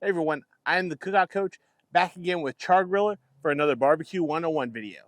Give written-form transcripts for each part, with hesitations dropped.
Hey everyone, I am the Cookout Coach, back again with Char-Griller for another BBQ 101 video.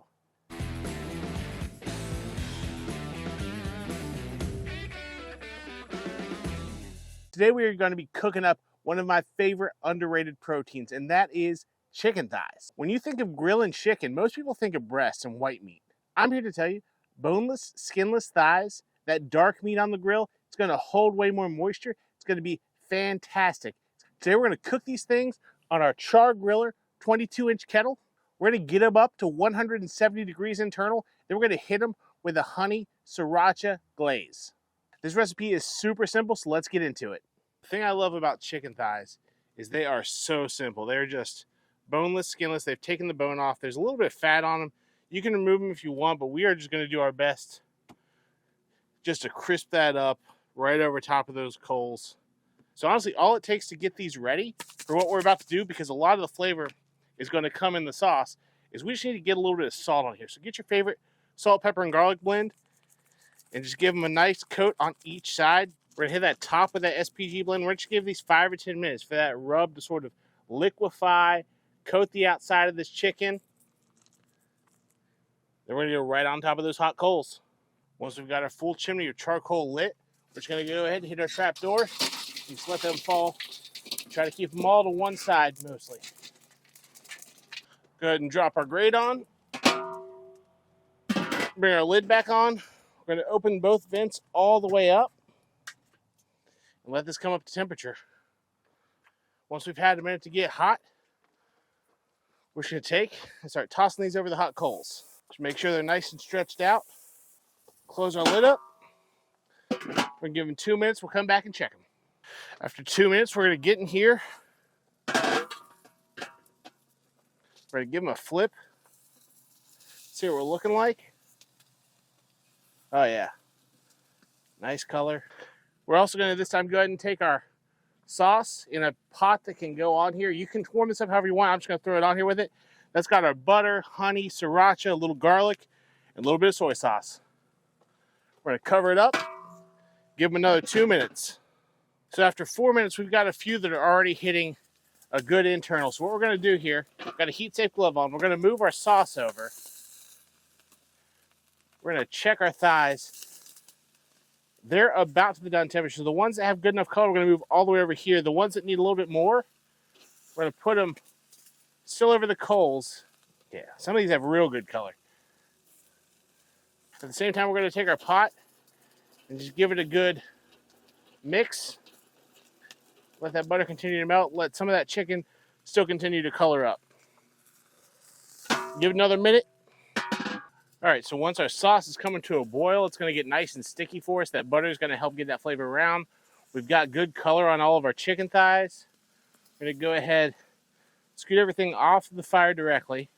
Today we are going to be cooking up one of my favorite underrated proteins, and that is chicken thighs. When you think of grilling chicken, most people think of breasts and white meat. I'm here to tell you, boneless, skinless thighs, that dark meat on the grill, it's going to hold way more moisture. It's going to be fantastic. Today we're going to cook these things on our Char-Griller 22-inch kettle. We're going to get them up to 170 degrees internal. Then we're going to hit them with a Honey Sriracha glaze. This recipe is super simple, so let's get into it. The thing I love about chicken thighs is they are so simple. They're just boneless, skinless. They've taken the bone off. There's a little bit of fat on them. You can remove them if you want, but we are just going to do our best just to crisp that up right over top of those coals. So honestly, all it takes to get these ready for what we're about to do, because a lot of the flavor is going to come in the sauce, is we just need to get a little bit of salt on here. So get your favorite salt, pepper, and garlic blend and just give them a nice coat on each side. We're going to hit that top with that SPG blend. We're going to give these 5 or 10 minutes for that rub to sort of liquefy, coat the outside of this chicken. Then we're going to go right on top of those hot coals. Once we've got our full chimney or charcoal lit, we're just going to go ahead and hit our trap door. Just let them fall. Try to keep them all to one side mostly. Go ahead and drop our grate on. Bring our lid back on. We're going to open both vents all the way up and let this come up to temperature. Once we've had a minute to get hot, we're just going to take and start tossing these over the hot coals. Just make sure they're nice and stretched out. Close our lid up. We're going to give them 2 minutes. We'll come back and check them. After 2 minutes, we're going to get in here. We're going to give them a flip. See what we're looking like. Oh yeah, nice color. We're also going to this time go ahead and take our sauce in a pot that can go on here. You can warm this up however you want. I'm just going to throw it on here with it. That's got our butter, honey, sriracha, a little garlic, and a little bit of soy sauce. We're going to cover it up. Give them another 2 minutes. So after 4 minutes, we've got a few that are already hitting a good internal. So what we're going to do here, we've got a heat-safe glove on. We're going to move our sauce over. We're going to check our thighs. They're about to the done temperature. So the ones that have good enough color, we're going to move all the way over here. The ones that need a little bit more, we're going to put them still over the coals. Yeah, some of these have real good color. At the same time, we're going to take our pot and just give it a good mix. Let that butter continue to melt. Let some of that chicken still continue to color up. Give it another minute. All right, so once our sauce is coming to a boil, it's going to get nice and sticky for us. That butter is going to help get that flavor around. We've got good color on all of our chicken thighs. We're going to go ahead, scoot everything off the fire directly.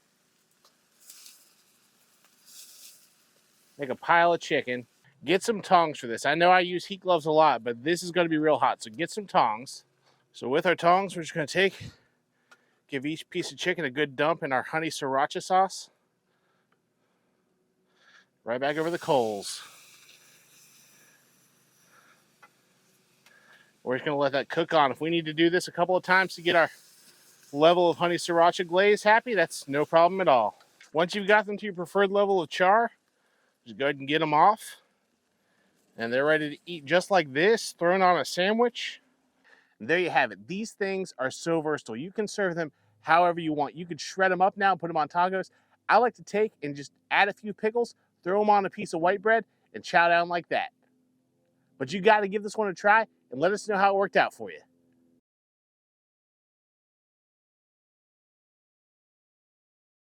Make a pile of chicken. Get some tongs for this. I know I use heat gloves a lot, but this is going to be real hot, so get some tongs. So with our tongs, we're just going to give each piece of chicken a good dump in our honey sriracha sauce. Right back over the coals. We're just going to let that cook on. If we need to do this a couple of times to get our level of honey sriracha glaze happy, that's no problem at all. Once you've got them to your preferred level of char, just go ahead and get them off. And they're ready to eat just like this, thrown on a sandwich. And there you have it. These things are so versatile. You can serve them however you want. You could shred them up now and put them on tacos. I like to take and just add a few pickles, throw them on a piece of white bread, and chow down like that. But you got to give this one a try and let us know how it worked out for you.